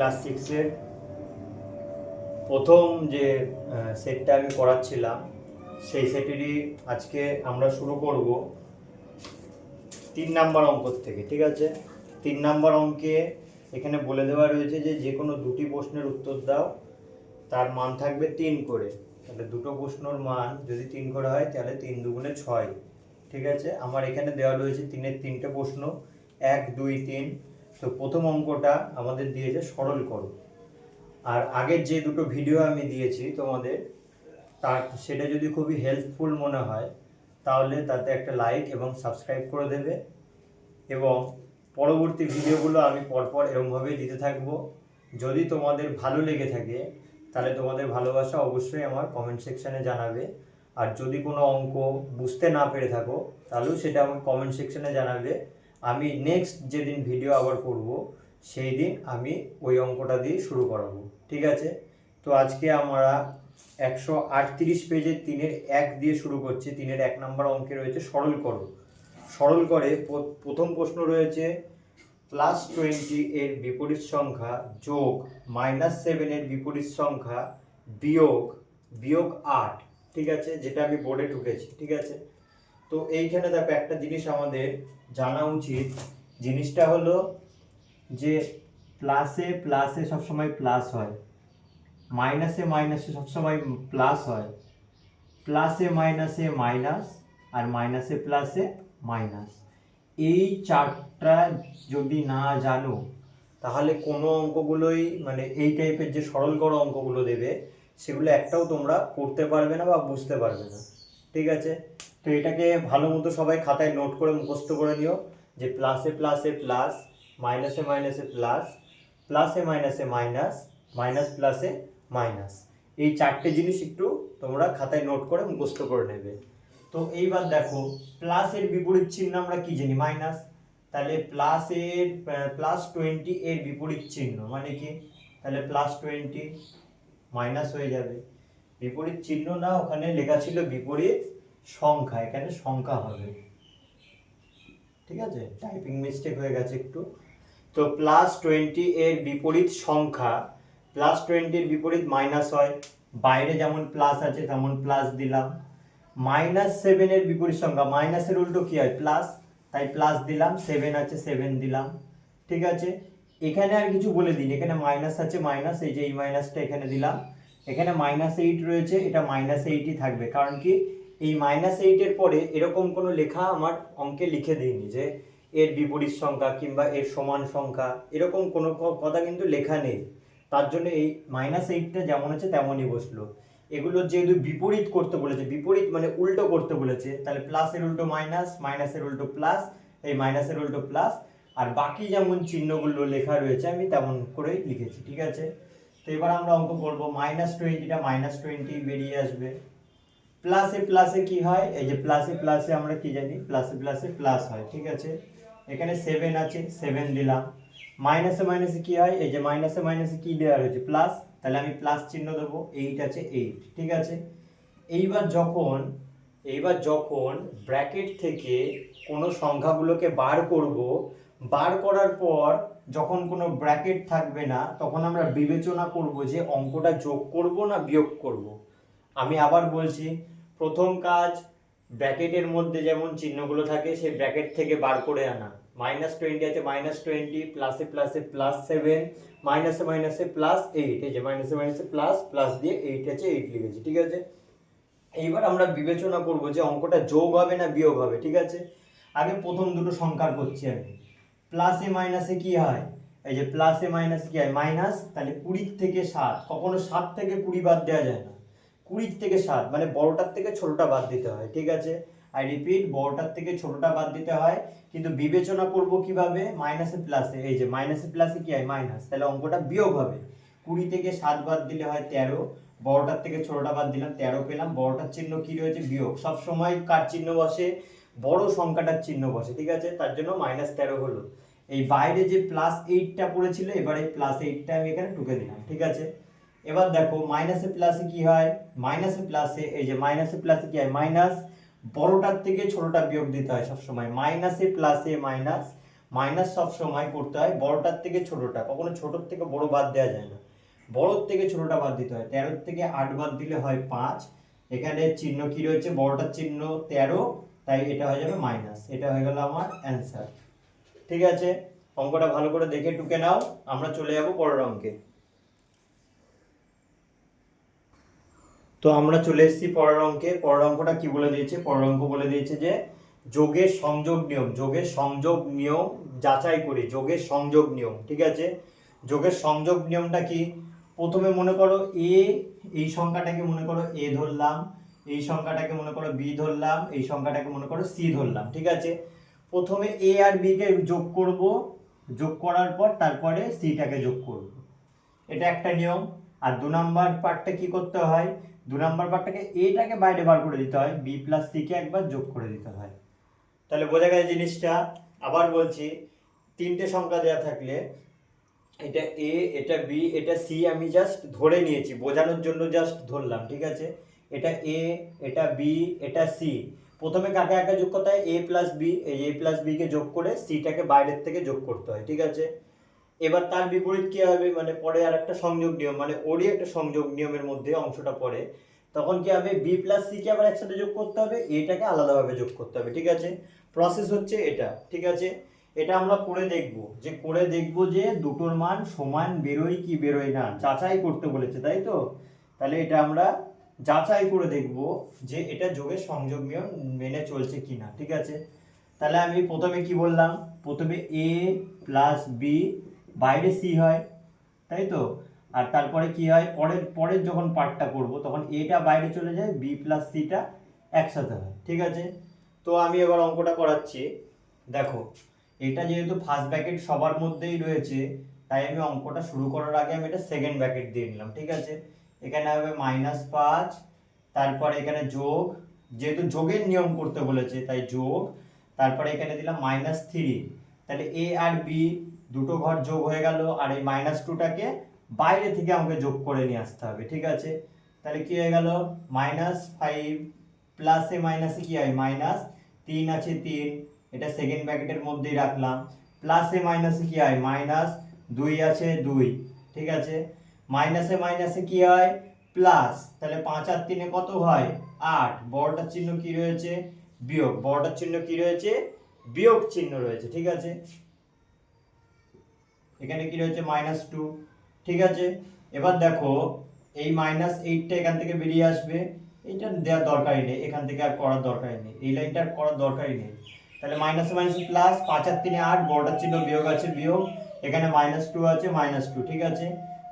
Class সিক্সের প্রথম যে সেটটা আমি করাচ্ছিলাম সেই সেটেরই আজকে আমরা শুরু করব 3 নাম্বার অঙ্ক থেকে। ঠিক আছে, 3 নাম্বার অঙ্কে এখানে বলে দেওয়া রয়েছে যে কোনো দুটি প্রশ্নের উত্তর দাও, তার মান থাকবে 3 করে। তাহলে দুটো প্রশ্নের মান যদি 3 করে হয় তাহলে 3 দুগুণে 6। ঠিক আছে, আমার এখানে দেওয়া রয়েছে 3-এর 3টে প্রশ্ন, 1 2 3। তো প্রথম অঙ্কটা আমাদের দিয়েছে সরল করো। আর আগের যে দুটো ভিডিও আমি দিয়েছি তোমাদের, তার সেটা যদি খুবই হেল্পফুল মনে হয় তাহলে তাতে একটা লাইক এবং সাবস্ক্রাইব করে দেবে, এবং পরবর্তী ভিডিওগুলো আমি পরপর এরকমভাবেই দিতে থাকবো। যদি তোমাদের ভালো লেগে থাকে তাহলে তোমাদের ভালোবাসা অবশ্যই আমার কমেন্ট সেকশানে জানাবে। আর যদি কোনো অঙ্ক বুঝতে না পেরে থাকো তাহলেও সেটা আমার কমেন্ট সেকশানে জানাবে। আমি নেক্সট যেদিন ভিডিও আবার করব সেই দিন আমি ওই অঙ্কটা দিয়ে শুরু করাবো। ঠিক আছে, তো আজকে আমরা 138 পেজের 3-এর 1 দিয়ে শুরু করছি। 3-এর 1 নম্বর অঙ্কে রয়েছে সরল করো। সরল করে প্রথম প্রশ্ন রয়েছে +20 এর বিপরীত সংখ্যা যোগ -7 এর বিপরীত সংখ্যা বিয়োগ 8। ঠিক আছে, যেটা আমি বোর্ডে ঢুকেছি। ঠিক আছে, তো এইখানে দেখো একটা জিনিস আমাদের জানা উচিত। জিনিসটা হলো যে প্লাসে প্লাসে সবসময় প্লাস হয়, মাইনাসে মাইনাসে সবসময় প্লাস হয়, প্লাসে মাইনাসে মাইনাস, আর মাইনাসে প্লাসে মাইনাস। এই চারটা যদি না জানো তাহলে কোনো অঙ্কগুলোই মানে এই টাইপের যে সরল করো অঙ্কগুলো দেবে সেগুলো একটাও তোমরা করতে পারবে না বা বুঝতে পারবে না। ঠিক আছে, তো এটাকে ভালো মতো সবাই খাতায় নোট করে মুখস্থ করে নিও যে প্লাসে প্লাসে প্লাস, মাইনাসে মাইনাসে প্লাস, প্লাসে মাইনাসে মাইনাস, মাইনাস প্লাসে মাইনাস। এই চারটে জিনিস একটু তোমরা খাতায় নোট করে মুখস্থ করে নেবে। তো এইবার দেখো প্লাসের বিপরীত চিহ্ন আমরা কি জানি? মাইনাস। তাহলে +20 এর বিপরীত চিহ্ন মানে কি? তাহলে +20 মাইনাস হয়ে যাবে। বিপরীত চিহ্ন না, ওখানে লেখা ছিল বিপরীত সংখ্যা, এখানে সংখ্যা হবে। ঠিক আছে, টাইপিং মিস্টেক হয়ে গেছে একটু। তো +20 এর বিপরীত সংখ্যা, +20 এর বিপরীত মাইনাস হয়, বাইরে যেমন প্লাস আছে তেমন প্লাস দিলাম। -7 এর বিপরীত সংখ্যা, মাইনাসের উল্টো কি হয়? প্লাস, তাই প্লাস দিলাম। 7 আছে 7 দিলাম। ঠিক আছে, এখানে আর কিছু বলে দিন, এখানে মাইনাস আছে মাইনাস, এই যে এই মাইনাসটা এখানে দিলাম। এখানে -8 রয়েছে, এটা -8ই থাকবে, কারণ কি এই -8 এর পরে এরকম কোনো লেখা আমার অঙ্কে লিখে দিইনি যে এর বিপরীত সংখ্যা কিংবা এর সমান সংখ্যা, এরকম কোনো কথা কিন্তু লেখা নেই। তার জন্য এই -8টা যেমন আছে তেমনই বসলো। এগুলো যেহেতু বিপরীত করতে বলেছে, বিপরীত মানে উল্টো করতে বলেছে, তাহলে প্লাসের উল্টো মাইনাস, মাইনাসের উল্টো প্লাস, এই মাইনাসের উল্টো প্লাস, আর বাকি যেমন চিহ্নগুলো লেখা রয়েছে আমি তেমন করেই লিখেছি। ঠিক আছে, তো এবার আমরা অঙ্ক করবো। -20টা -20 বেরিয়ে আসবে। প্লাসে প্লাসে কি হয়? এই যে প্লাসে প্লাসে আমরা কি জানি? প্লাসে প্লাসে প্লাস হয়। ঠিক আছে, এখানে 7 আছে 7 দিলাম। মাইনাসে মাইনাসে কি হয়? এই যে মাইনাসে মাইনাসে কি দেওয়া রয়েছে? প্লাস, তাহলে আমি প্লাস চিহ্ন দেবো। 8 আছে 8। ঠিক আছে, এইবার যখন ব্র্যাকেট থেকে কোনো সংখ্যাগুলোকে বার করব, বার করার পর যখন কোনো ব্র্যাকেট থাকবে না তখন আমরা বিবেচনা করব যে অঙ্কটা যোগ করব না বিয়োগ করব। আমি আবার বলছি, প্রথম কাজ ব্র্যাকেটের মধ্যে যেমন চিহ্নগুলো থাকে সেই ব্র্যাকেট থেকে বার করে আনা। -20 আছে -20, প্লাসে প্লাসে +7, মাইনাসে মাইনাসে +8, এই যে মাইনাসে মাইনাসে প্লাস প্লাস দিয়ে 8 আছে 8 লিখেছি। ঠিক আছে, এইবার আমরা বিবেচনা করব যে অঙ্কটা যোগ হবে না বিয়োগ হবে। ঠিক আছে, আগে প্রথম দুটো সংখ্যা করছি আমি। প্লাসে মাইনাসে কি হয়? এই যে প্লাসে মাইনাসে কি হয়? মাইনাস, তাহলে 20 থেকে 7, কখনো 7 থেকে 20 বাদ দেওয়া যায় না। 20 থেকে 7 মানে বড়টার থেকে ছোটটা বাদ দিতে হয়। ঠিক আছে, আই রিপিট, বড়টার থেকে ছোটটা বাদ দিতে হয়। কিন্তু বিবেচনা করব কিভাবে? মাইনাসে প্লাসে, এই যে মাইনাসে প্লাসে কি হয়? মাইনাস, তাহলে অঙ্কটা বিয়োগ হবে। 20 থেকে 7 বাদ দিলে হয় 13, বড়টার থেকে ছোটটা বাদ দিলাম 13 পেলাম। বড়টার চিহ্ন কি রয়েছে? বিয়োগ। সব সময় কার চিহ্ন বসে? বড় সংখ্যাটার চিহ্ন বসে। ঠিক আছে, তার জন্য -13 হলো। এই বাইরে যে +8টা পড়েছিল, এবারে +8টা আমি এখানে ঢুকে দিলাম। ঠিক আছে, এবার দেখো মাইনাসে প্লাসে কি হয়? মাইনাসে প্লাসে, এই যে মাইনাসে প্লাসে কি হয়? মাইনাস, বড়টার থেকে ছোটটা বিয়োগ দিতে হয় সবসময়। মাইনাসে প্লাসে মাইনাস, মাইনাস সব সময় করতে হয় বড়টার থেকে ছোটটা, কখনো ছোটোর থেকে বড় বাদ দেওয়া যায় না, বড়োর থেকে ছোটটা বাদ দিতে হয়। 13 থেকে 8 বাদ দিলে হয় 5, এখানে চিহ্ন কি রয়েছে, বড়টার চিহ্ন 13, তাই এটা হয়ে যাবে মাইনাস। এটা হয়ে গেল আমার অ্যান্সার। ঠিক আছে, অঙ্কটা ভালো করে দেখে টুকে নাও, আমরা চলে যাব পরের অঙ্কে। তো আমরা চলে এসেছি পরের অঙ্কে। পরের অঙ্কটা কি বলে দিয়েছে, পরের অঙ্ক বলে দিয়েছে যে যোগের সংযোগ নিয়ম, যোগের সংযোগ নিয়ম যাচাই করি, যোগের সংযোগ নিয়ম। ঠিক আছে, যোগের সংযোগ নিয়মটা কি, প্রথমে মনে করো এ, এই সংখ্যাটাকে মনে করো এ ধরলাম, এই সংখ্যাটাকে মনে করো বি ধরলাম, এই সংখ্যাটাকে মনে করো সি ধরলাম। ঠিক আছে, প্রথমে এ আর বি কে যোগ করব, যোগ করার পর তারপরে সিটাকে যোগ করব, এটা একটা নিয়ম। আর 2 নাম্বার পার্টটা কি করতে হয়, 2 নাম্বার পার্টটাকে এটাকে বাইরে বার করে দিতে হয়, বি প্লাস সি কে একবার যোগ করে দিতে হয়। তাহলে বোঝা গেছে জিনিসটা। আবার বলছি, 3টে সংখ্যা দেওয়া থাকলে এটা এ, এটা বি, এটা সি, আমি জাস্ট ধরে নিয়েছি বোঝানোর জন্য, জাস্ট ধরলাম। ঠিক আছে, এটা এ, এটা বি, এটা সি। প্রথমে কাকে কাকে যোগ করতে হয়, এ প্লাস বি, এই এ প্লাস বি কে যোগ করে সিটাকে বাইরের থেকে যোগ করতে হয়। ঠিক আছে, এবার তার বিপরীত কি হবে, মানে পরে আর একটা সংযোগ নিয়ম, মানে ওরই একটা সংযোগ নিয়মের মধ্যে অংশটা পড়ে, তখন কি হবে, বি প্লাস সি কে আবার একসাথে যোগ করতে হবে, এটাকে আলাদাভাবে যোগ করতে হবে। ঠিক আছে, প্রসেস হচ্ছে এটা। ঠিক আছে, এটা আমরা করে দেখব, যে করে দেখব যে দুটোর মান সমান বেরোয় কি বেরোয় না, যাচাই করতে বলেছে, তাই তো। তাহলে এটা আমরা যাচাই করে দেখব যে এটা যোগের সংযোগ নিয়ম মেনে চলছে কিনা। ঠিক আছে, তাহলে আমি প্রথমে কি বললাম, প্রথমে এ প্লাস বি, বাইরে সি হয়, তাই তো। আর তারপরে কি হয়, পরের পরের যখন পার্টটা করব তখন এটা বাইরে চলে যায়, বি প্লাস সিটা একসাথে হয়। ঠিক আছে, তো আমি এবার অঙ্কটা করাচ্ছি। দেখো, এটা যেহেতু ফার্স্ট ব্র্যাকেট সবার মধ্যেই রয়েছে, তাই আমি অঙ্কটা শুরু করার আগে আমি এটা সেকেন্ড ব্র্যাকেট দিয়ে নিলাম। ঠিক আছে, এখানে হবে -5, তারপরে এখানে যোগ, যেহেতু যোগের নিয়ম করতে বলেছে তাই যোগ, তারপরে এখানে দিলাম -3, তাহলে এ আর বি দুটো ঘর যোগ হয়ে গেল, আর এই -2টাকে বাইরে থেকে আমাকে যোগ করে নিয়ে আসতে হবে। ঠিক আছে, তাহলে কি হয়ে গেল, -5 প্লাসে মাইনাসে কি হয়, -3 আছে 3, এটা সেকেন্ড ব্র্যাকেটের মধ্যেই রাখলাম, প্লাসে মাইনাসে কি হয়, -2 আছে 2। ঠিক আছে, মাইনাসে মাইনাসে কি হয়, প্লাস, তাহলে 5 আর 3 কত হয়, 8, বড়টার চিহ্ন কি রয়েছে, বিয়োগ, বড়টার চিহ্ন কি রয়েছে, বিয়োগ চিহ্ন রয়েছে। ঠিক আছে, এখানে কি রয়েছে, -2। ঠিক আছে, এবার দেখো এই -8টা এখান থেকে বেরিয়ে আসবে, এটা দেওয়ার দরকারই নেই, এখান থেকে আর করার দরকারই নেই, এই লাইনটা আর করার দরকারই নেই। তাহলে মাইনাসে মাইনাসে প্লাস, 5 আর 3 8, বড়টার চিহ্ন বিয়োগ আছে বিয়োগ, এখানে -2 আছে -2। ঠিক আছে,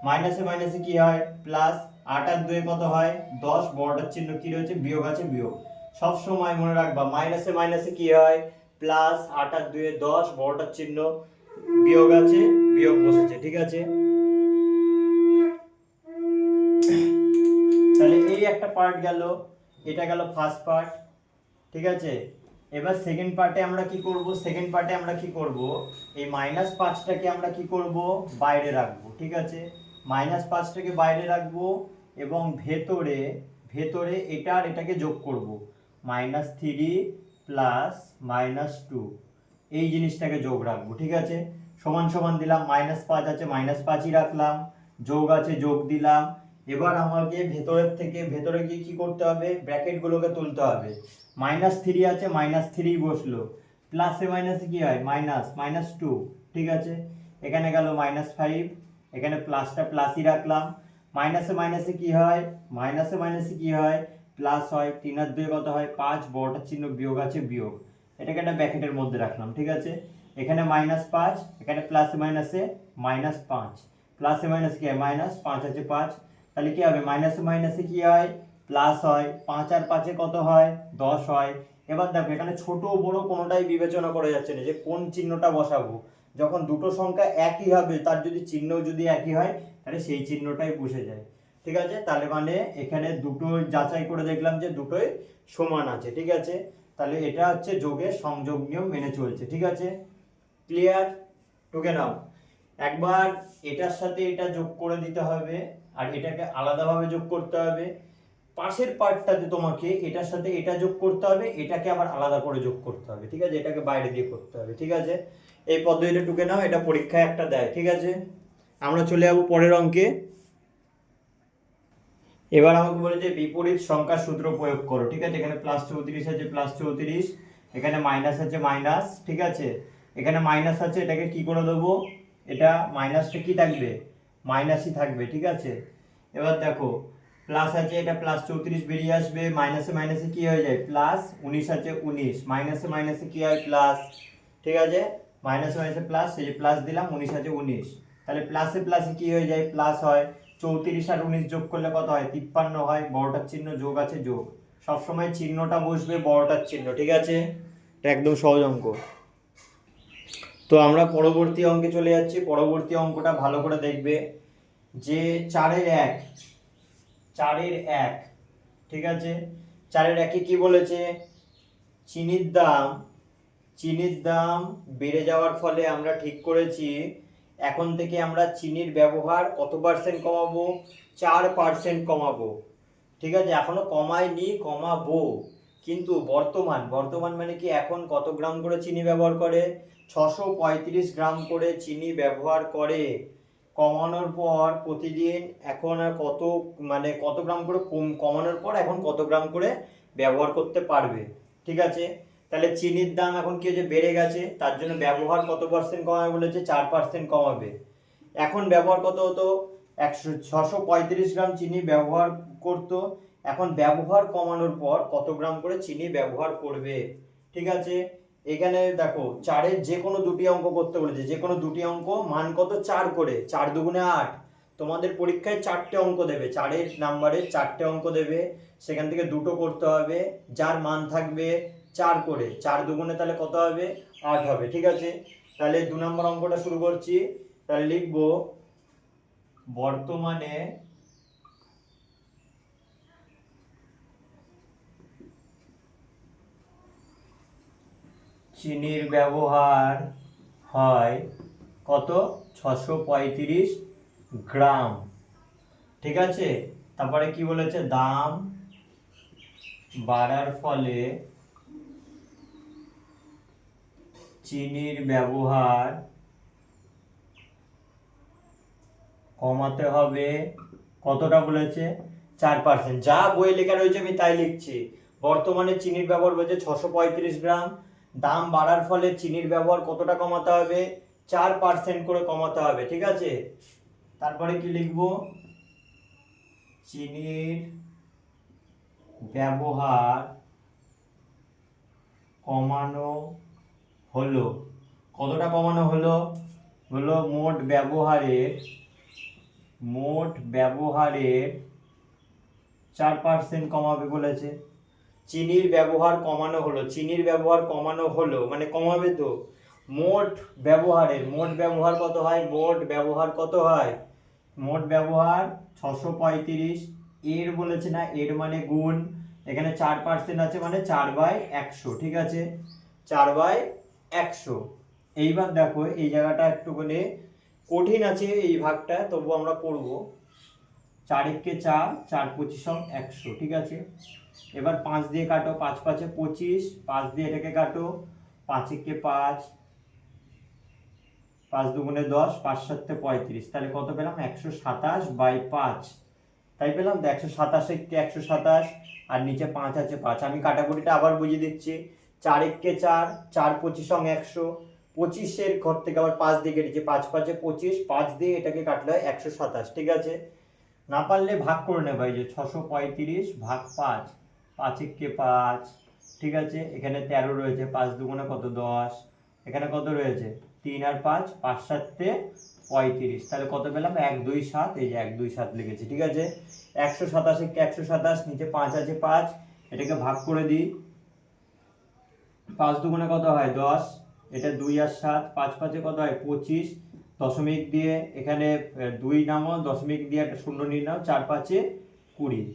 মাইনাসে মাইনাসে কি হয়, প্লাস, 8 আর 2 কত হয়, 10, বড়টার চিহ্ন কি রয়েছে, বিয়োগ আছে বিয়োগ। সব সময় মনে রাখবা মাইনাসে মাইনাসে কি হয়, প্লাস, 8 আর 2 10, বড়টার চিহ্ন বিয়োগ আছে বিয়োগ বসেছে। ঠিক আছে, তাহলে এই একটা পার্ট গেল, এটা গেল ফার্স্ট পার্ট। ঠিক আছে, এবার সেকেন্ড পার্টে আমরা কি করব, সেকেন্ড পার্টে আমরা কি করব, এই -5টাকে আমরা কি করব, বাইরে রাখবো। ঠিক আছে, -5টাকে বাইরে রাখবো, এবং ভেতরে ভেতরে এটা আর এটাকে যোগ করব, -3 প্লাস -2, এই জিনিসটাকে যোগ রাখবো। ঠিক আছে, সমান সমান দিলাম, -5 আছে -5ই রাখলাম, যোগ আছে যোগ দিলাম। এবার আমাকে ভেতরের থেকে ভেতরে গিয়ে কি করতে হবে, ব্র্যাকেটগুলোকে তুলতে হবে। -3 আছে -3 বসলো, প্লাসে মাইনাসে কি হয়, -2। ঠিক আছে, এখানে গেল -5, এখানে প্লাসটা প্লাসই রাখলাম, মাইনাসে মাইনাসে কি হয়, মাইনাসে মাইনাসে কি হয়, প্লাস হয়, 3 আর 2 কত হয়, 5, বড়টার চিহ্ন বিয়োগ আছে বিয়োগ, এটাকে একটা ব্র্যাকেটের মধ্যে রাখলাম। ঠিক আছে, এখানে -5, এখানে প্লাসে মাইনাসে -5, প্লাসে মাইনাসে কি হয়, -5 আছে 5, তাহলে কি হবে, মাইনাসে মাইনাসে কি হয়, প্লাস হয়, 5 আর 5 কত হয়, 10 হয়। এবার দেখো এখানে ছোট বড় কোনোটাই বিবেচনা করা যাচ্ছে না যে কোন চিহ্নটা বসাবো, যখন দুটো সংখ্যা একই হবে তার যদি চিহ্ন যদি একই হয় তাহলে সেই চিহ্নটাই বসে যায়। ঠিক আছে, তাহলে মানে এখানে দুটো যাচাই করে দেখলাম যে দুটোই সমান আছে। ঠিক আছে, তাহলে এটা হচ্ছে যোগের সংযোগ নিয়ম মেনে চলছে। ঠিক আছে, ক্লিয়ার, টুকে নাও। একবার এটার সাথে এটা যোগ করে দিতে হবে, আর এটাকে আলাদাভাবে যোগ করতে হবে। পাশের পার্টটাতে তোমাকে এটার সাথে এটা যোগ করতে হবে, এটাকে আবার আলাদা করে যোগ করতে হবে। ঠিক আছে, এটাকে বাইরে দিয়ে করতে হবে। ঠিক আছে, এই পদ্ধতিটা টুকে নাও, এটা পরীক্ষায় একটা দেয়, ঠিক আছে। আমরা চলে যাবো পরের অঙ্কে। এবার আমাকে বলেছে বিপরীত সংখ্যার সূত্র প্রয়োগ করো, ঠিক আছে। এখানে +34 আছে, +34, এখানে মাইনাস আছে, মাইনাস, ঠিক আছে। এখানে মাইনাস আছে, এটাকে কি করে দেবো, এটা মাইনাসটা কি থাকবে, মাইনাসই থাকবে, ঠিক আছে। এবার দেখো প্লাস আছে, এটা +34 বেরিয়ে আসবে, মাইনাসে মাইনাসে কি হয়ে যায় +19 আছে, 19, মাইনাসে মাইনাসে কি হয় প্লাস, ঠিক আছে। মাইনাসে মাইনাসে প্লাস, এই যে প্লাস দিলাম, 19 আছে 19, তাহলে প্লাসে প্লাসে কি হয়ে যায় প্লাস হয়। 34 আর 19 যোগ করলে কত হয় 53 হয়, বড়টার চিহ্ন যোগ আছে, যোগ, সবসময় চিহ্নটা বসবে বড়টার চিহ্ন, ঠিক আছে। এটা একদম সহজ অঙ্ক। তো আমরা পরবর্তী অঙ্কে চলে যাচ্ছি। পরবর্তী অঙ্কটা ভালো করে দেখবে, যে 4-এর 1, 4-এর 1, ঠিক আছে। 4-এর 1-এ কি বলেছে, চিনির দাম বেড়ে যাওয়ার ফলে আমরা ঠিক করেছি এখন থেকে আমরা চিনির ব্যবহার কত পার্সেন্ট কমাবো, 4% কমাবো, ঠিক আছে। এখনো কমায়নি, কমাবো। কিন্তু বর্তমান মানে কি, এখন কত গ্রাম করে চিনি ব্যবহার করে, 635 গ্রাম করে চিনি ব্যবহার করে। কমানোর পর প্রতিদিন এখন আর কত, মানে কত গ্রাম করে কমানোর পর এখন কত গ্রাম করে ব্যবহার করতে পারবে, ঠিক আছে। তাহলে চিনির দাম এখন কি হয়েছে, বেড়ে গেছে, তার জন্য ব্যবহার কত পার্সেন্ট কমাবে বলেছে, 4% কমাবে। এখন ব্যবহার কত হতো, 635 গ্রাম চিনি ব্যবহার করতো, এখন ব্যবহার কমানোর পর কত গ্রাম করে চিনি ব্যবহার করবে, ঠিক আছে। এখানে দেখো 4-এর যে কোনো দুটি অঙ্ক করতে বলেছে, যে কোনো দুটি অঙ্ক, মান কত 4 করে, 4 দুগুণে 8। তোমাদের পরীক্ষায় 4টে অঙ্ক দেবে, 4-এর নাম্বারে 4টে অঙ্ক দেবে, সেখান থেকে দুটো করতে হবে, যার মান থাকবে 4 করে, 4 দুগুণে তাহলে কত হবে 8 হবে, ঠিক আছে। তাহলে 2 নম্বর অঙ্কটা শুরু করছি। তাহলে লিখবো বর্তমানে চিনির ব্যবহার হয় কত, 635 গ্রাম, ঠিক আছে। তারপরে কি বলেছে, দাম বাড়ার ফলে চিনির ব্যবহার কমাতে হবে, কতটা বলেছে 4%। যা বইয়ে লেখা রয়েছে আমি তাই লিখছি। বর্তমানে চিনির ব্যবহার বলেছে 635 গ্রাম, দাম বাড়ার ফলে চিনির ব্যবহার কতটা কমাতে হবে, 4% করে কমাতে হবে, ঠিক আছে। তারপরে কি লিখবো, চিনির ব্যবহার কমানো হলো, কতটা কমানো হলো, হলো মোট ব্যবহারের 4% কমাবে বলেছে। চিনির ব্যবহার কমানো হলো, চিনির ব্যবহার কমানো হলো মানে কমাবে তো, মোট ব্যবহার কত হয়, মোট ব্যবহার 635, এর বলেছে না, এর মানে গুণ, এখানে 4% আছে মানে 4/100, ঠিক আছে, 4/100। এইবার দেখো এই জায়গাটা একটুখানি কঠিন আছে এই ভাগটা, তবু আমরা করব। 4 একে 4, 4 25 100, ঠিক আছে। এবার 5 দিয়ে কাটো, 5 5 25, 5 দিয়ে এটাকে কাটো, 5 একে 5, 5 দুগুণে 10, 5 7 35, তাহলে কত পেলাম 127/5, তাই পেলাম তো। 127 একে 127, আর নিচে 5 আছে 5। আমি কাটাকুটিটা আবার বুঝিয়ে দিচ্ছি। 4 একে 4, 4 25 100, 25-এর ঘর থেকে আবার 5 দিয়ে কেটেছি, 5 5 25, 5 দিয়ে এটাকে কাটলে হয় 127, ঠিক আছে। না পারলে ভাগ করে নেবে, এই যে 635 ভাগ 5, 5 একে 5, ঠিক আছে। এখানে 13 রয়েছে, 5 দুগুণে কত 10, এখানে কত রয়েছে 3 আর 5, 5 7 35, তাহলে কত পেলাম 1 2 7, এই যে 1 2 7 লিখেছি, ঠিক আছে। 127 একে 127, নিচে 5 আছে 5, এটাকে ভাগ করে দিই, 5 দুগুণে কত হয় 10, এটা 2 আর 7, 5 5 কত হয় 25, দশমিক দিয়ে এখানে 2 নামাও, দশমিক দিয়ে একটা শূন্য নিয়ে নাও, 4 5 20।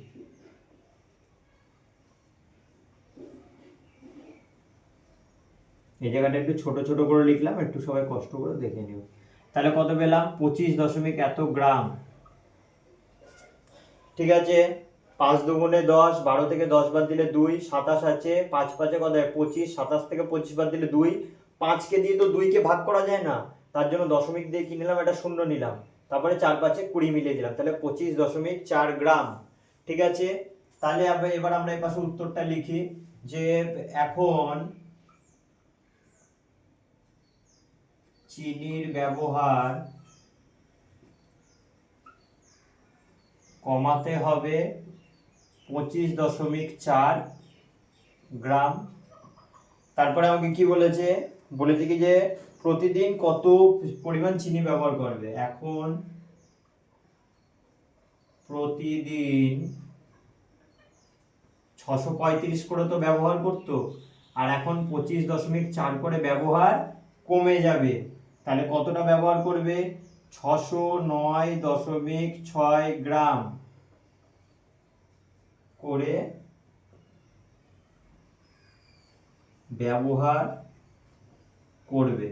এই জায়গাটা একটু ছোট ছোট করে লিখলাম, একটু সবাই কষ্ট করে দেখে নিও। তাহলে কত পেলাম 25 দশমিক এত গ্রাম, ঠিক আছে। 5 দুগুণে 10, 12 থেকে 10 বাদ দিলে 2, 27 আছে, 5 5 কত হয় 25, 27 থেকে 25 বাদ দিলে 2, 5কে দিয়ে তো 2কে ভাগ করা যায় না, তার জন্য দশমিক দিয়ে কি নিলাম, একটা শূন্য নিলাম, তারপরে 4 5 20 মিলিয়ে দিলাম, তাহলে 25.4 গ্রাম। ঠিক আছে, তাহলে এবার আমরা এই পাশে উত্তরটা লিখি যে এখন চিনির ব্যবহার কমাতে হবে 25.4 গ্রাম। তারপরে আমাকে কি বলেছে, বলেছে কি যে প্রতিদিন কত পরিমাণ চিনি ব্যবহার করবে। এখন প্রতিদিন 635 করে তো ব্যবহার করতো, আর এখন 25.4 করে ব্যবহার কমে যাবে। তাহলে কতটা ব্যবহার করবে, 609.6 গ্রাম করে ব্যবহার করবে।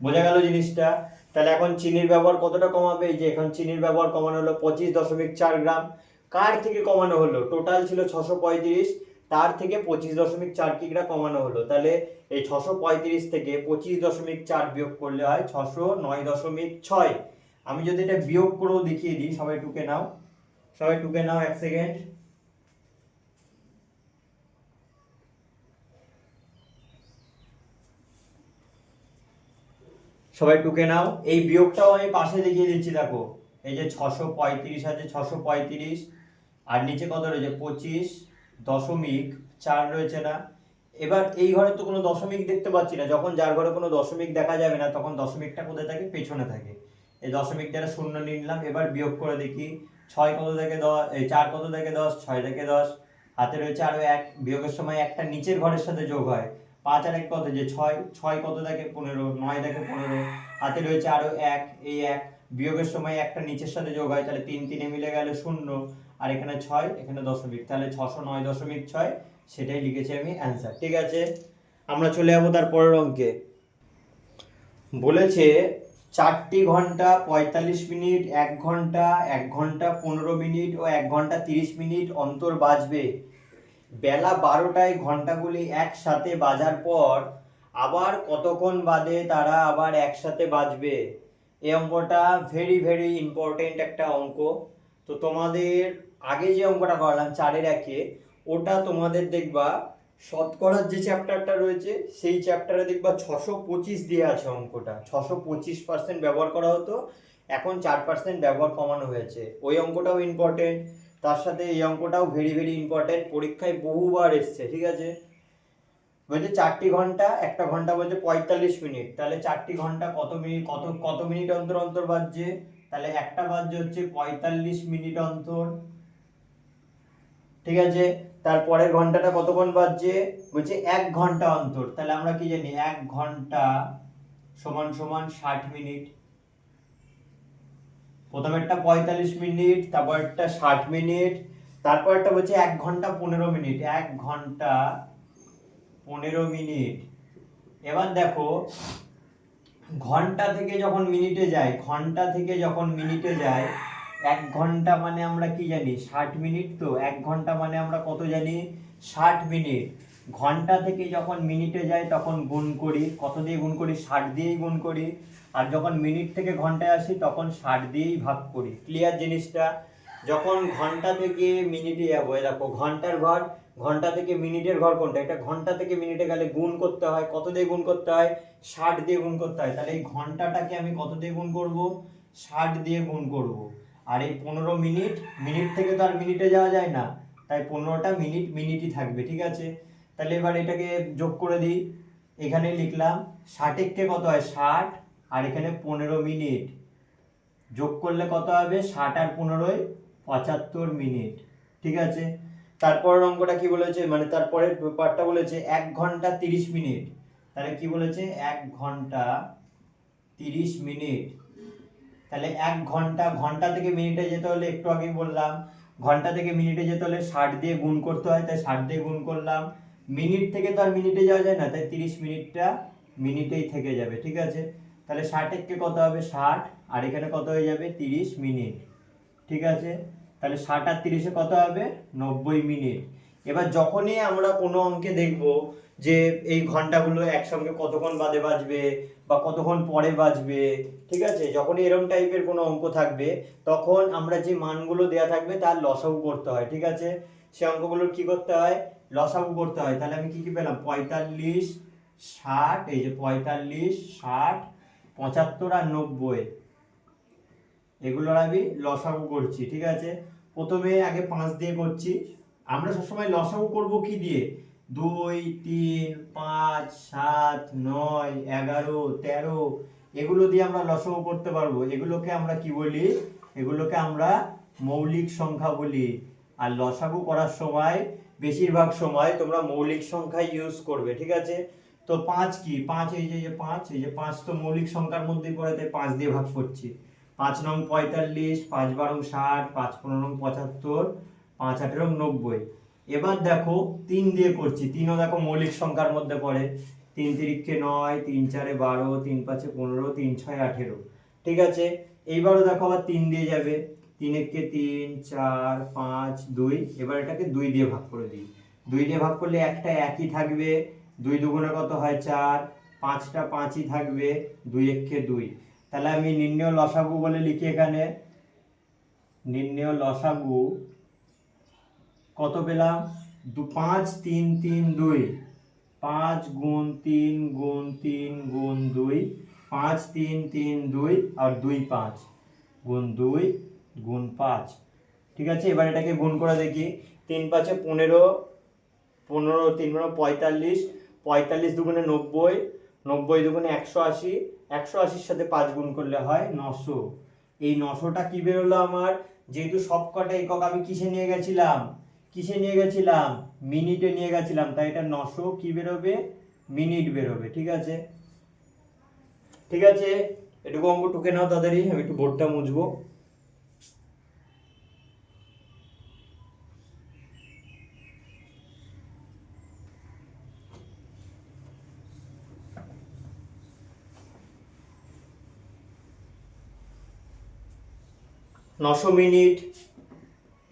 বোঝা গেল জিনিসটা? তাহলে এখন চিনির ব্যবহার কতটা কমাবে, এই যে এখন চিনির ব্যবহার কমানো হলো 25.4 গ্রাম। কার থেকে কমানো হলো, টোটাল ছিল 635, তার থেকে 25.4 কিগ্রা কমানো হলো। তাহলে এই 635 থেকে 25.4 বিয়োগ করলে হয় 609.6। আমি যদি এটা বিয়োগ করেও দেখিয়ে দিই, সবাই টুকে নাও, সবাই টুকে নাও, 1 সেকেন্ড। সবাই টুকে নাও, এই বিয়োগটাও আমি পাশে দেখিয়ে দিচ্ছি, দেখো এই যে 635 আছে, 635 আর নিচে কত রয়েছে 25.4 রয়েছে না। এবার এই ঘরে তো কোনো দশমিক দেখতে পাচ্ছি না, যখন যার ঘরে কোনো দশমিক দেখা যাবে না তখন দশমিকটা কোথায় থাকে, পেছনে থাকে। এই দশমিক দ্বারা শূন্য নিয়ে নিলাম। এবার বিয়োগ করে দেখি, 6 কত থেকে 10, এই 4 কত থেকে 10, 6 থেকে 10, হাতে রয়েছে আরো 1, বিয়োগের সময় একটা নিচের ঘরের সাথে যোগ হয়, 5 আর 1 কত, যে 6, 6 কত থেকে 15, 9 থেকে 15, হাতে রয়েছে আরো 1, এই 1, বিয়োগের সময় একটা নিচের সাথে যোগ হয়, তাহলে 3 3 মিলে গেল 0, আর এখানে 6, এখানে দশমিক, তাহলে 609.6, সেটাই লিখেছি আমি অ্যান্সার। ঠিক আছে, আমরা চলে যাবো তার পরের অঙ্কে। বলেছে 4টি ঘন্টা 45 মিনিট, 1 ঘন্টা, 1 ঘন্টা 15 মিনিট ও 1 ঘন্টা 30 মিনিট অন্তর বাজবে। বেলা 12টায় ঘন্টাগুলি একসাথে বাজার পর আবার কতক্ষণ বাদে তারা আবার একসাথে বাজবে। এই অঙ্কটা ভেরি ভেরি ইম্পর্টেন্ট একটা অঙ্ক। তো তোমাদের আগে যে অঙ্কটা করালাম 4-এর 1-এ, ওটা তোমাদের দেখবা শতকরার যে চ্যাপ্টারটা রয়েছে সেই চ্যাপ্টারে দেখবা 625 দিয়ে আছে অঙ্কটা, 625% ব্যবহার করা হতো, এখন 4% ব্যবহার কমানো হয়েছে। ওই অঙ্কটাও ইম্পর্টেন্ট, তার সাথে এই অঙ্কটাও ভেরি ভেরি ইম্পর্টেন্ট, পরীক্ষায় বহুবার এসছে। ঠিক আছে, বলছে 4টি ঘন্টা, একটা ঘন্টা বলছে 45 মিনিট, তাহলে 4টি ঘন্টা কত মিনিট, কত কত মিনিট অন্তর অন্তর বাজছে, তাহলে একটা বাজছে হচ্ছে 45 মিনিট অন্তর। ঠিক আছে, তারপরের ঘন্টাটা কতক্ষণ বাজছে, বলছে 1 ঘন্টা অন্তর, তাহলে আমরা কি জানি 1 ঘন্টা সমান সমান 60 মিনিট। প্রথমেরটা 45 মিনিট, তারপরটা 60 মিনিট, তারপরটা বলছে 1 ঘন্টা 15 মিনিট, 1 ঘন্টা 15 মিনিট। এবার দেখো ঘন্টা থেকে যখন মিনিটে যায়, ঘন্টা থেকে যখন মিনিটে যায়, 1 ঘন্টা মানে আমরা কি জানি 60 মিনিট, তো 1 ঘন্টা মানে আমরা কত জানি 60 মিনিট। ঘন্টা থেকে যখন মিনিটে যায় তখন গুণ করি, কত দিয়ে গুণ করি, 60 দিয়েই গুণ করি, আর যখন মিনিট থেকে ঘন্টায় আসি তখন 60 দিয়েই ভাগ করি। ক্লিয়ার জিনিসটা? যখন ঘন্টা থেকে মিনিটে যাবো, দেখো ঘন্টার ঘর, ঘন্টা থেকে মিনিটের ঘর কোনটা, এটা ঘন্টা থেকে মিনিটে গেলে গুণ করতে হয়, কত দিয়ে গুণ করতে হয়, 60 দিয়ে গুণ করতে হয়। তাহলে এই ঘন্টাটাকে আমি কত দিয়ে গুণ করব, 60 দিয়ে গুণ করব। আর এই 15 মিনিট, মিনিট থেকে তো আর মিনিটে যাওয়া যায় না, তাই 15টা মিনিট মিনিটই থাকবে। ঠিক আছে, তাহলে এবার এটাকে যোগ করে দিই, এখানে লিখলাম 60 কে কত হয় 60, আর এখানে 15 মিনিট, যোগ করলে কত হবে 60 আর 15 75 মিনিট। ঠিক আছে, তারপরের অঙ্কটা কি বলেছে, মানে তারপরের পার্টটা বলেছে 1 ঘন্টা 30 মিনিট, তাহলে কি বলেছে 1 ঘন্টা 30 মিনিট। তাহলে 1 ঘন্টা, ঘন্টা থেকে মিনিটে যেতে হলে একটু আগেই বললাম, ঘন্টা থেকে মিনিটে যেতে হলে 60 দিয়ে গুণ করতে হয়, তাই 60 দিয়ে গুণ করলাম। মিনিট থেকে তো আর মিনিটে যাওয়া যায় না, তাই 30 মিনিটটা মিনিটেই থেকে যাবে। ঠিক আছে, তাহলে 60 কে কত হবে 60, আর এখানে কত হয়ে যাবে 30 মিনিট। ঠিক আছে, তাহলে 60 আর 30-এ কত হবে 90 মিনিট। এবার যখনই আমরা কোনো অঙ্কে দেখব যে এই ঘন্টাগুলো একসঙ্গে কতক্ষণ বাদে বাজবে বা কতক্ষণ পরে বাজবে, ঠিক আছে, যখনই এরকম টাইপের কোনো অঙ্ক থাকবে তখন আমরা যে মানগুলো দেয়া থাকবে তার লসাগু করতে হয়, ঠিক আছে। সে অঙ্কগুলোর কি করতে হয়, লসাগু করতে হয়। তাহলে আমি কি কি পেলাম, 45, 60, এই যে 45, 60, 75 আর 90, এগুলোর আমি লসাগু করছি, ঠিক আছে। প্রথমে আগে 5 দিয়ে করছি। আমরা সবসময় লসাগু করব কি দিয়ে, 2, 3, 5, 7, 9, 11, 13, এগুলো দিয়ে আমরা লসাগু করতে পারবো। এগুলোকে আমরা কি বলি, এগুলোকে আমরা মৌলিক সংখ্যা বলি। আর লসাগু করার সময় বেশিরভাগ সময় তোমরা মৌলিক সংখ্যা ইউজ করবে, ঠিক আছে। তো 5 কি, 5 এই যে 5, এই যে 5 তো মৌলিক সংখ্যার মধ্যেই পড়ে, তাই 5 দিয়ে ভাগ করছি। 5 নং 45, 5 12 60, 5 15 75, 5 18 90। এবার দেখো 3 দিয়ে করছি, 3ও দেখো মৌলিক সংখ্যার মধ্যে পড়ে। 3 তিরিক্ষে 9, 3 4 12, 3 5 15, 3 6 18, ঠিক আছে। এইবারও দেখো আবার 3 দিয়ে যাবে, 3 একে 3, 4, 5, 2। এবার এটাকে 2 দিয়ে ভাগ করে দিই। 2 দিয়ে ভাগ করলে একটা একই থাকবে, 2 দুগুণে কত হয় 4, 5টা 5ই থাকবে, 2 একে 2। তাহলে আমি নির্ণেয় লসাগু বলে লিখি এখানে, নির্ণেয় লসাগু কত পেলাম, 5 3 3 2, 5 গুণ 3 গুণ 3 গুণ 2, 5 3 3 2 আর 2 5 গুণ 2 গুণ 5, ঠিক আছে। এবার এটাকে গুণ করে দেখি, 3 5 15, 15 3 45, 45 দুগুণে 90, 90 দুগুণে 180, 180 সাথে 5 গুণ করলে হয় 900। এই 900টা কি বেরোলো আমার, যেহেতু সবকটা একক আমি কিসে নিয়ে গেছিলাম, কিসে নিয়ে গেছিলাম, মিনিটে নিয়ে গেছিলাম, তাই এটা 900 কি বেরোবে, মিনিট বেরোবে, ঠিক আছে। ঠিক আছে, এটুকু অঙ্ক টুকে নাও তাড়াতাড়ি, আমি একটু বোর্ডটা মুছবো। নশো মিনিট,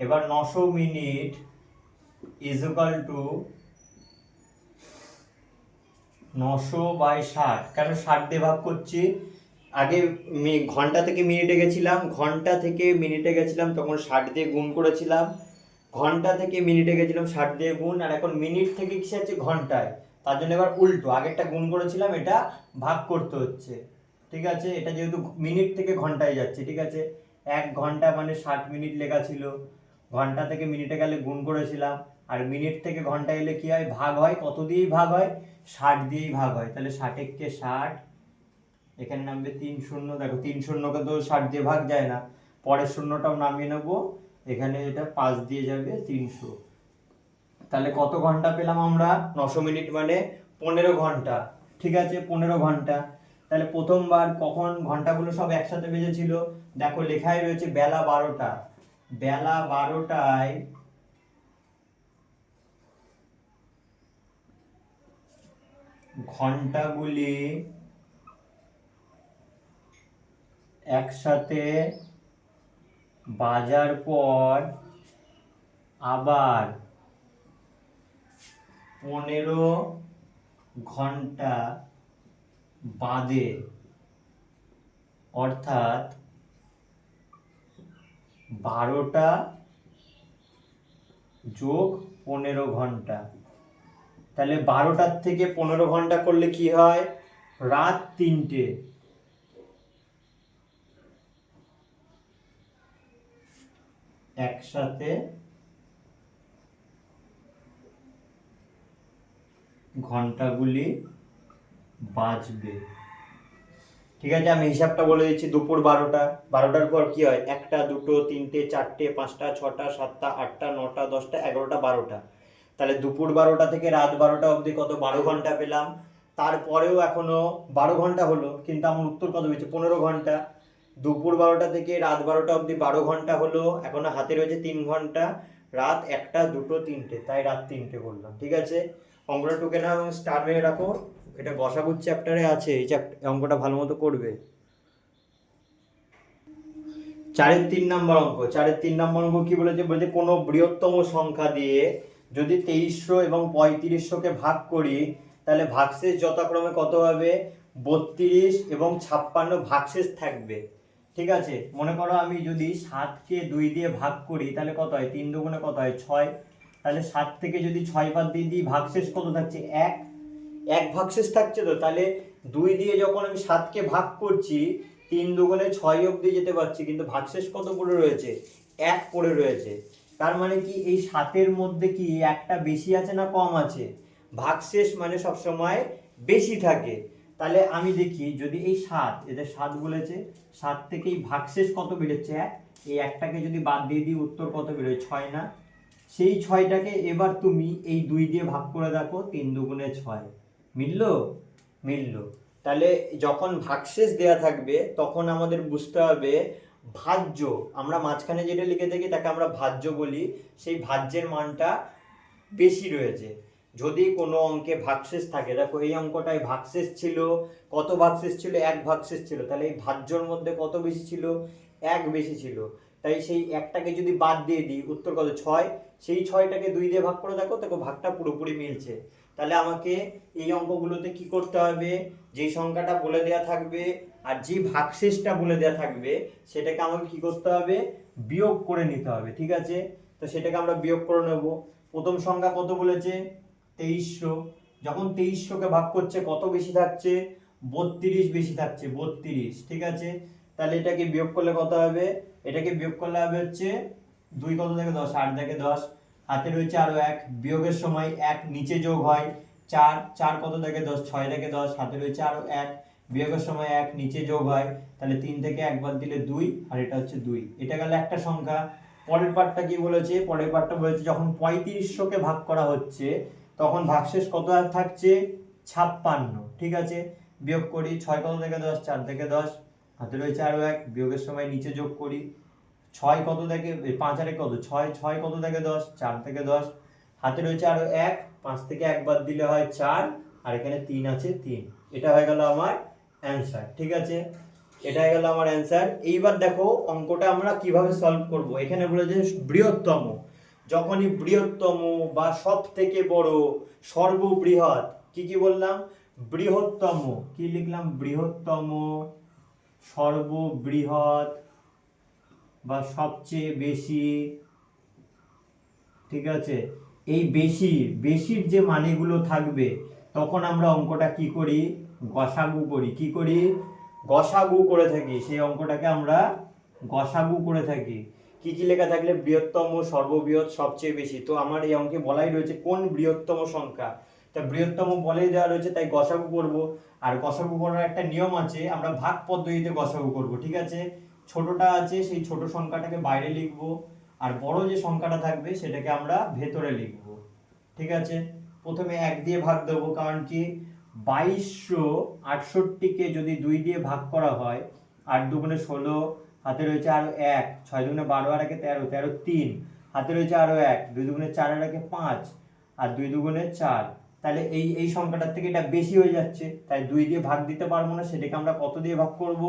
এবার 900 মিনিট ইজ ইকুয়াল টু 900/60। কেন 60 দিয়ে ভাগ করছি, আগে ঘন্টা থেকে মিনিটে গেছিলাম, ঘন্টা থেকে মিনিটে গেছিলাম তখন 60 দিয়ে গুণ করেছিলাম, ঘন্টা থেকে মিনিটে গেছিলাম 60 দিয়ে গুণ, আর এখন মিনিট থেকে কিসে আছে, ঘন্টায়। তার জন্য এবার উল্টো, আগেরটা গুণ করেছিলাম, এটা ভাগ করতে হচ্ছে, ঠিক আছে। এটা যেহেতু মিনিট থেকে ঘন্টায় যাচ্ছে, ঠিক আছে। 1 ঘন্টা মানে 60 মিনিট লেখা ছিল, ঘন্টা থেকে মিনিটে গেলে গুণ করেছিলাম, আর মিনিট থেকে ঘন্টায় এলে কি হয়, ভাগ হয়, কত দিয়েই ভাগ হয়, 60 দিয়েই ভাগ হয়। তাহলে 60 কে 60, এখানে নামবে 3 শূন্য, দেখো 3 শূন্যকে তো 60 দিয়ে ভাগ যায় না, পরের শূন্যটাও নামিয়ে নেবো, এখানে এটা 5 দিয়ে যাবে 300। তাহলে কত ঘন্টা পেলাম আমরা, 900 মিনিট মানে 15 ঘন্টা, ঠিক আছে, 15 ঘন্টা। তাহলে প্রথমবার কখন ঘন্টাগুলো সব একসাথে বেজেছিল, দেখো লেখাই রয়েছে বেলা 12টা, বেলা 12টায় ঘন্টাগুলি একসাথে বাজার পর আবার 15 ঘন্টা বাদে, অর্থাৎ 12টা যোগ 15 ঘন্টা। তাহলে 12টার থেকে 15 ঘন্টা করলে কি হয়, রাত 3টে, একসাথে ঘন্টাগুলি বাজবে, ঠিক আছে। আমি হিসাবটা বলে দিচ্ছি, দুপুর 12টা, 12টার পর কি হয়, 1টা 2টো 3টে 4টে 5টা 6টা 7টা 8টা 9টা 10টা 11টা 12টা। তাহলে দুপুর 12টা থেকে রাত 12টা অবধি কত, 12 ঘন্টা পেলাম। তারপরেও এখনো 12 ঘন্টা হলো, কিন্তু আমার উত্তর কত হয়েছে, 15 ঘন্টা। দুপুর 12টা থেকে রাত 12টা অবধি 12 ঘন্টা হলো, এখনো হাতে রয়েছে 3 ঘন্টা, রাত 1টা 2টো 3টে, তাই রাত 3টে করলাম, ঠিক আছে। অঙ্কটা টুকে নাও এবং স্টার মেরে রাখো, এটা গসাগুর চ্যাপ্টারে আছে, এই অঙ্কটা ভালো মতো করবে। 4-এর 3 নম্বর অঙ্ক, 4-এর 3 নম্বর অঙ্ক কি বলেছে, বলছে কোনো বৃহত্তম সংখ্যা দিয়ে যদি 2300 এবং 3500-কে ভাগ করি তাহলে ভাগশেষ যথাক্রমে কত হবে, 32 এবং 56 ভাগশেষ থাকবে। ঠিক আছে, মনে করো আমি যদি 7কে 2 দিয়ে ভাগ করি তাহলে কত হয়, 3 দুগুণে কত হয় 6, তাহলে 7 থেকে যদি 6 বাদ দিয়ে দিই ভাগশেষ কত থাকছে, 1 ভাগশেষ থাকছে। তো তাহলে 2 দিয়ে যখন আমি 7কে ভাগ করছি 3 দুগুণে 6 অবধি যেতে পারছি, কিন্তু ভাগশেষ কত পড়ে রয়েছে, 1 পড়ে রয়েছে। তার মানে কি এই 7-এর মধ্যে কি একটা বেশি আছে না কম আছে, ভাগশেষ মানে সবসময় বেশি থাকে। তাহলে আমি দেখি যদি এই 7, এদের 7 বলেছে, 7 থেকে এই ভাগশেষ কত বেরোচ্ছে 1, এই একটাকে যদি বাদ দিয়ে দিই উত্তর কত বেরোয় 6 না, সেই 6টাকে এবার তুমি এই 2 দিয়ে ভাগ করে দেখো, 3 দুগুণে 6, মিললো, মিললো। তাহলে যখন ভাগশেষ দেয়া থাকবে তখন আমাদের বুঝতে হবে ভাজ্য, আমরা মাঝখানে যেটা লিখে থাকি তাকে আমরা ভাজ্য বলি, সেই ভাজ্যের মানটা বেশি রয়েছে। যদি কোনো অঙ্কে ভাগশেষ থাকে, দেখো এই অঙ্কটায় ভাগশেষ ছিল, কত ভাগশেষ ছিল, 1 ভাগশেষ ছিল, তাহলে এই ভাজ্যর মধ্যে কত বেশি ছিল, 1 বেশি ছিল। তাই সেই একটাকে যদি বাদ দিয়ে দিই উত্তর কত 6, সেই 6টাকে 2 দিয়ে ভাগ করে দেখো, দেখো ভাগটা পুরোপুরি মিলছে। তাহলে আমাকে এই অঙ্কগুলোতে কি করতে হবে, যেই সংখ্যাটা বলে দেয়া থাকবে আর যে ভাগশেষটা বলে দেয়া থাকবে সেটাকে আমাকে কি করতে হবে, বিয়োগ করে নিতে হবে। ঠিক আছে, তো সেটাকে আমরা বিয়োগ করে নেব। প্রথম সংখ্যা কত বলেছে, 2300, যখন 2300-কে ভাগ করছে কত বেশি থাকছে, 32 বেশি থাকছে, 32। ঠিক আছে, তাহলে এটাকে বিয়োগ করলে কত হবে, এটাকে বিয়োগ করলে হবে হচ্ছে 2 কত থেকে 10, 8 থেকে 10, হাতে রয়েছে আরো 1, বিয়োগের সময় 1 নিচে যোগ হয়, 4 কত থেকে 10, 6 থেকে 10, হাতে রয়েছে আরো 1, বিয়োগের সময় 1 নিচে যোগ হয়, তাহলে 3 থেকে 1 বাদ দিলে 2, আর এটা হচ্ছে 2। এটা গেল একটা সংখ্যা। পরের পার্টটা কি বলেছে, পরের পার্টটা বলেছে যখন 3500-কে ভাগ করা হচ্ছে তখন ভাগশেষ কত আর থাকছে, 56। ঠিক আছে, বিয়োগ করি, 6 কত থেকে 10, 4 থেকে 10, হাতে রয়েছে আরো 1, বিয়োগের সময় নিচে যোগ করি, 6 কত থেকে 5 আর 1 কত 6, 6 কত থেকে 10, 4 থেকে 10, হাতে রয়েছে আরো 1, 5 থেকে 1 বাদ দিলে হয় 4, আর এখানে 3 আছে 3। এটা হয়ে গেল আমার অ্যান্সার। ঠিক আছে, এটা হয়ে গেল আমার অ্যান্সার। এইবার দেখো অঙ্কটা আমরা কিভাবে সলভ করব। এখানে বলেছে বৃহত্তম, যখনই বৃহত্তম বা সব থেকে বড়, সর্ববৃহৎ, কি কি বললাম, বৃহত্তম, কি লিখলাম, বৃহত্তম, সর্ববৃহৎ বা সবচেয়ে বেশি। ঠিক আছে, এই বেশির যে মানেগুলো থাকবে তখন আমরা অঙ্কটা কি করি, গসাগু করি। কি করি, গসাগু করে থাকি, সেই অঙ্কটাকে আমরা গসাগু করে থাকি। কি কি লেখা থাকলে, বৃহত্তম, সর্ববৃহৎ, সবচেয়ে বেশি। তো আমার এই অঙ্কে বলাই রয়েছে কোন বৃহত্তম সংখ্যা, তা বৃহত্তম বলেই দেওয়া রয়েছে, তাই গসাগু করব। আর গসাগু করার একটা নিয়ম আছে, আমরা ভাগ পদ্ধতিতে গসাগু করব। ঠিক আছে, ছোটটা আছে সেই ছোট সংখ্যাটাকে বাইরে লিখব, আর বড় যে সংখ্যাটা থাকবে সেটাকে আমরা ভেতরে লিখব। ঠিক আছে, প্রথমে 1 দিয়ে ভাগ দেবো, কারণ কি 2268-কে যদি 2 দিয়ে ভাগ করা হয়, 8 দুগুণে 16, হাতে রয়েছে আরো 1, 6 দুগুণে 12 আর 1 13, 13 3, হাতে রয়েছে আরো 1, 2 দুগুণে 4 আর 1 5, আর 2 দুগুণে 4। তাহলে এই সংখ্যাটার থেকে এটা বেশি হয়ে যাচ্ছে, তাই 2 দিয়ে ভাগ দিতে পারবো না, সেটাকে আমরা কত দিয়ে ভাগ করব,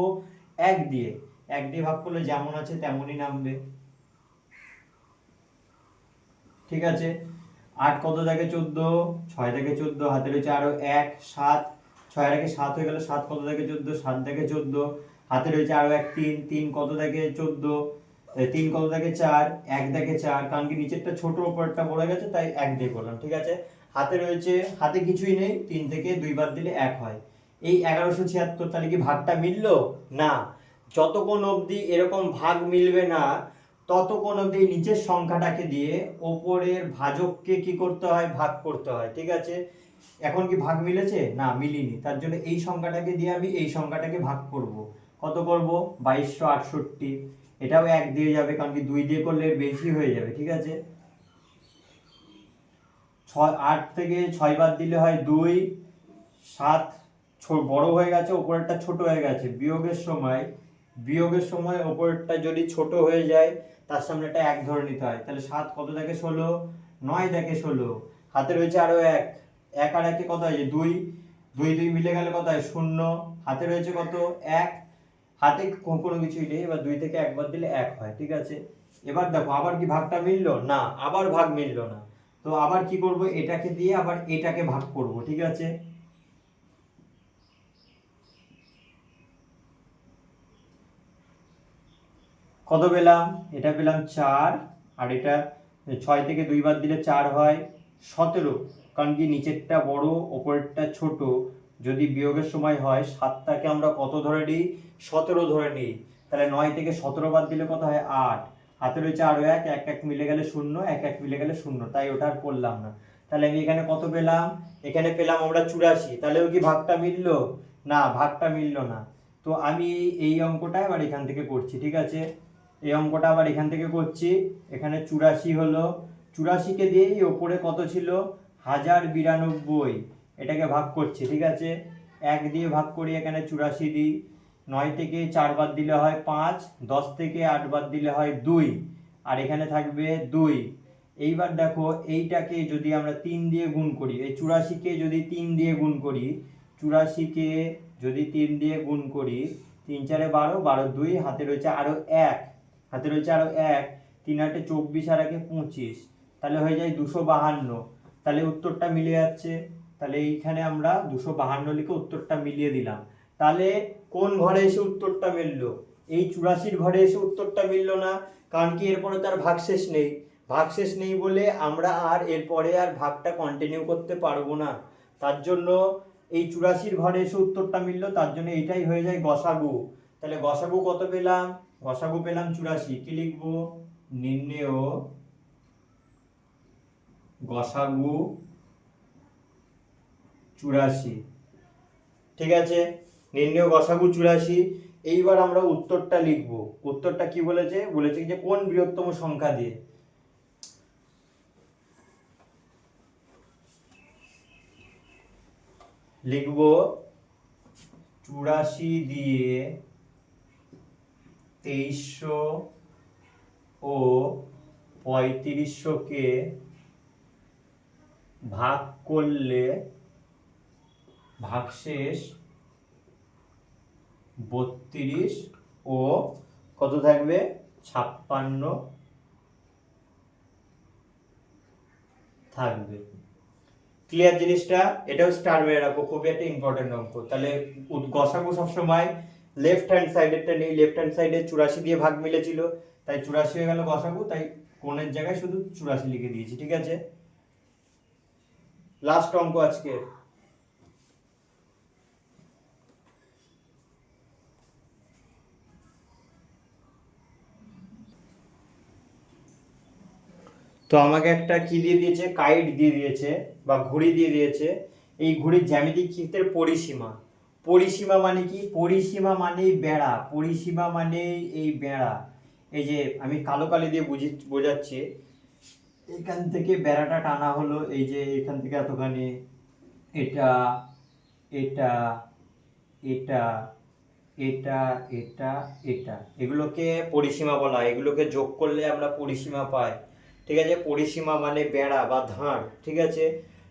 1 দিয়ে। 1 দিয়ে ভাগ করলে যেমন আছে তেমনই নামবে। ঠিক আছে, 8 কত থেকে 14, 6 থেকে 14, হাতে রয়েছে আরো 1, 7, 6 এর আগে 7 হয়ে গেল, 7 কত থেকে 14, 7 থেকে 14, হাতে রয়েছে আরো 1, 3, 3 কত থেকে 14, 3 কত থেকে 4, 1 থেকে 4, কারণ কি নিচেরটা ছোট উপরেরটা বড় হয়ে গেছে তাই 1 দিয়ে করলাম। ঠিক আছে, হাতে রয়েছে, হাতে কিছুই নেই, 3 থেকে 2 বাদ দিলে 1 হয়, এই 1176। তাহলে কি ভাগটা মিললো না, যতক্ষণ অবধি এরকম ভাগ মিলবে না ততক্ষণ অবধি নিচের সংখ্যাটাকে দিয়ে ওপরের ভাজককে কি করতে হয়, ভাগ করতে হয়। ঠিক আছে, এখন কি ভাগ মিলেছে না, মিলিনি, তার জন্য এই সংখ্যাটাকে দিয়ে আমি এই সংখ্যাটাকে ভাগ করব। কত করব, 2268, এটাও 1 দিয়ে যাবে, কারণ কি 2 দিয়ে করলে বেশি হয়ে যাবে। ঠিক আছে, 8 থেকে 6 বাদ দিলে হয় 2, 7 বড় হয়ে গেছে, উপরেরটা ছোট হয়ে গেছে, বিয়োগের সময় উপরেরটা যদি ছোট হয়ে যায় তার সামনে একটা 1 ধরে নিতে হয়। তাহলে 7 কত থেকে 16, 9 থেকে 16, হাতে রয়েছে আরো 1, 1 আর 1 কত হয় 2, 2 2 মিলে গেলে কত হয় 0, হাতে রয়েছে কত 1, হাতে কোনো কিছুই নেই, এবার 2 থেকে 1 বাদ দিলে 1 হয়। ঠিক আছে, এবার দেখো আবার কি ভাগটা মিললো না, আবার ভাগ মিললো না, তো আবার কি করব, এটাকে দিয়ে আবার এটাকে ভাগ করব, ঠিক আছে। কত পেলাম, এটা পেলাম 4, আর এটা 6 থেকে 2 বাদ দিলে 4 হয় 17, কারণ কি নিচেরটা বড় ওপরেরটা ছোট, যদি বিয়োগের সময় হয় 7টাকে আমরা কত ধরে নিই, 17 ধরে নিই, তাহলে 9 থেকে 17 বাদ দিলে কত হয় 8, হাতে রয়েছে আরো 1, 1 1 মিলে গেলে 0, 1 1 মিলে গেলে 0, তাই ওটা আর করলাম না। তাহলে আমি এখানে কত পেলাম, এখানে পেলাম আমরা 84, তাহলেও কি ভাগটা মিললো, না ভাগটা মিললো না। তো আমি এই অঙ্কটা এবার এখান থেকে করছি, ঠিক আছে। এই অঙ্কটা আবার এখান থেকে করছি, এখানে 84 হলো, 84কে দিয়েই ওপরে কত ছিল 1092, এটাকে ভাগ করছি, ঠিক আছে। 1 দিয়ে ভাগ করি, এখানে 84 দিই, 9 থেকে 4 বাদ দিলে হয় 5, 10 থেকে 8 বাদ দিলে হয় 2, আর এখানে থাকবে 2। এইবার দেখো এইটাকে যদি আমরা 3 দিয়ে গুণ করি, এই 84কে যদি 3 দিয়ে গুণ করি, 84কে যদি 3 দিয়ে গুণ করি, 3 4 12, 12 2, হাতে রয়েছে আরো 1, হাতে রয়েছে আরো 1, 3 8 24 আর 1 25, তাহলে হয়ে যায় 252, তাহলে উত্তরটা মিলে যাচ্ছে। তাহলে এইখানে আমরা 252 লিখে উত্তরটা মিলিয়ে দিলাম। তাহলে কোন ঘরে এসে উত্তরটা মিললো, এই 84 ঘরে এসে উত্তরটা মিললো না, কারণ কি এরপরে তার ভাগশেষ নেই, ভাগশেষ নেই বলে আমরা আর এরপরে আর ভাগটা কন্টিনিউ করতে পারবো না, তার জন্য এই 84 ঘরে এসে উত্তরটা মিললো, তার জন্য এইটাই হয়ে যায় গসাগু। তাহলে গসাগু কত পেলাম, গসাগু পেলাম 84, কি লিখবো, নির্ণেয় গসাগু 84, ঠিক আছে, নির্ণেয় গসাগু 84। এইবার আমরা উত্তরটা লিখব, উত্তরটা কি বলেছে, বলেছে যে কোন বৃহত্তম সংখ্যা দিয়ে, লিখব 84 দিয়ে 2300 ও 3500কে ভাগ করলে ভাগশেষ 32 ও কত থাকবে 56 থাকবে। ক্লিয়ার জিনিসটা, এটাও স্টার মেরে রাখো, খুবই একটা ইম্পর্টেন্ট অঙ্ক। তাহলে গসাগু সবসময় লেফট হ্যান্ড সাইডেরটা নেই, লেফট হ্যান্ড সাইডে 84 দিয়ে ভাগ মিলেছিল, তাই 84 হয়ে গেল গসাগু, তাই কোণের জায়গায় শুধু 84 লিখে দিয়েছি, ঠিক আছে। লাস্ট অঙ্ক আজকে, তো আমাকে একটা কি দিয়ে দিয়েছে, কাইট দিয়ে দিয়েছে বা ঘড়ি দিয়ে দিয়েছে, এই ঘড়ির জ্যামিতিক চিত্রের পরিসীমা, পরিসীমা মানে কি, পরিসীমা মানেই বেড়া, পরিসীমা মানে এই বেড়া, এই যে আমি কালো কালি দিয়ে বোঝাচ্ছি, এখান থেকে বেড়াটা টানা হলো, এই যে এখান থেকে এতখানি, এটা এটা এটা এটা এটা এটা, এগুলোকে পরিসীমা বলা হয়, এগুলোকে যোগ করলে আমরা পরিসীমা পাই, ঠিক আছে। পরিসীমা মানে বেড়া বা ধার, ঠিক আছে।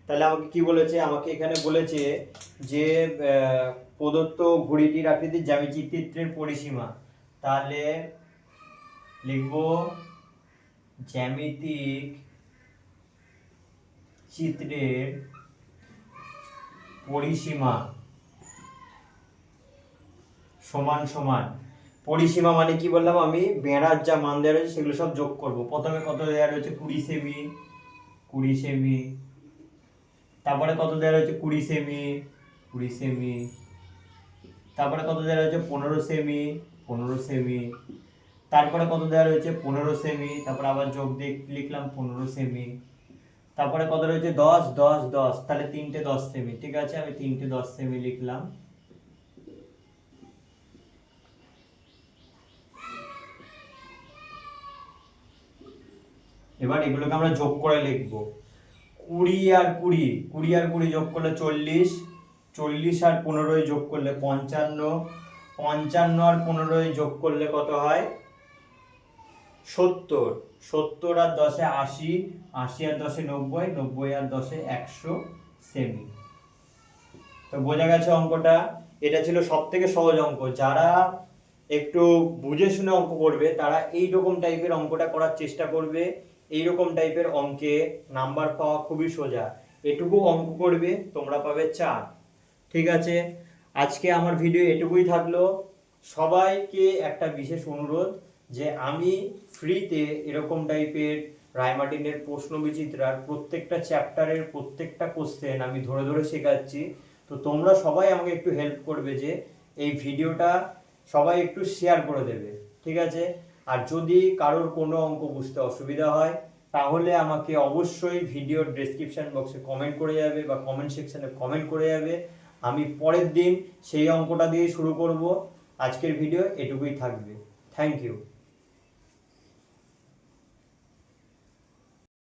তাহলে আমাকে কি বলেছে, আমাকে এখানে বলেছে যে প্রদত্ত ঘড়িটির আকৃতির জ্যামিতিক চিত্রের পরিসীমা, তাহলে লিখব জ্যামিতিক চিত্রের পরিসীমা সমান সমান, পরিসীমা মানে কি বললাম আমি, বেড়ার যা মান দেওয়া রয়েছে সেগুলো সব যোগ করব। প্রথমে কত দেওয়া রয়েছে 20 সেমি, 20 সেমি, তারপরে কত দেওয়া রয়েছে 20 সেমি, 20 সেমি, তারপরে কত দেওয়া রয়েছে 15 সেমি, 15 সেমি, তারপরে কত দেওয়া রয়েছে 15 সেমি, তারপরে আবার যোগ দিয়ে লিখলাম 15 সেমি, তারপরে কত রয়েছে 10 10 10, তাহলে তিনটে 10 সেমি, ঠিক আছে, আমি তিনটে 10 সেমি লিখলাম। এবার এগুলোকে আমরা যোগ করে লিখব, 20 আর 20, 20 আর 20 যোগ করলে 40, 40 আর 15 যোগ করলে 55, 55 আর 15 যোগ করলে কত হয় 70, 70 আর 10 80, 80 আর 10 90, 90 আর 10 100 সেমি। তো বোঝা গেছে অঙ্কটা, এটা ছিল সবথেকে সহজ অঙ্ক, যারা একটু বুঝে শুনে অঙ্ক করবে তারা এই রকম টাইপের অঙ্কটা করার চেষ্টা করবে, এইরকম টাইপের অঙ্কে নাম্বার পাওয়া খুবই সোজা। এটুকু অঙ্ক করবে তোমরা পাবে 4। ঠিক আছে, আজকে আমার ভিডিও এটুকুই থাকলো। সবাইকে একটা বিশেষ অনুরোধ যে আমি ফ্রিতে এরকম টাইপের রায়মার্টিনের প্রশ্ন বিচিত্রার প্রত্যেকটা চ্যাপ্টারের প্রত্যেকটা কোশ্চেন আমি ধরে ধরে শেখাচ্ছি। তো তোমরা সবাই আমাকে একটু হেল্প করবে যে এই ভিডিওটা সবাই একটু শেয়ার করে দেবে। ঠিক আছে, আর যদি কারোর কোনো অঙ্ক বুঝতে অসুবিধা হয় তাহলে আমাকে অবশ্যই ভিডিওর ডেসক্রিপশন বক্সে কমেন্ট করে যাবে বা কমেন্ট সেকশনে কমেন্ট করে যাবে। আমি পরের দিন সেই অঙ্কটা দিয়ে শুরু করব। আজকের ভিডিও এটুকুই থাকবে। Thank you.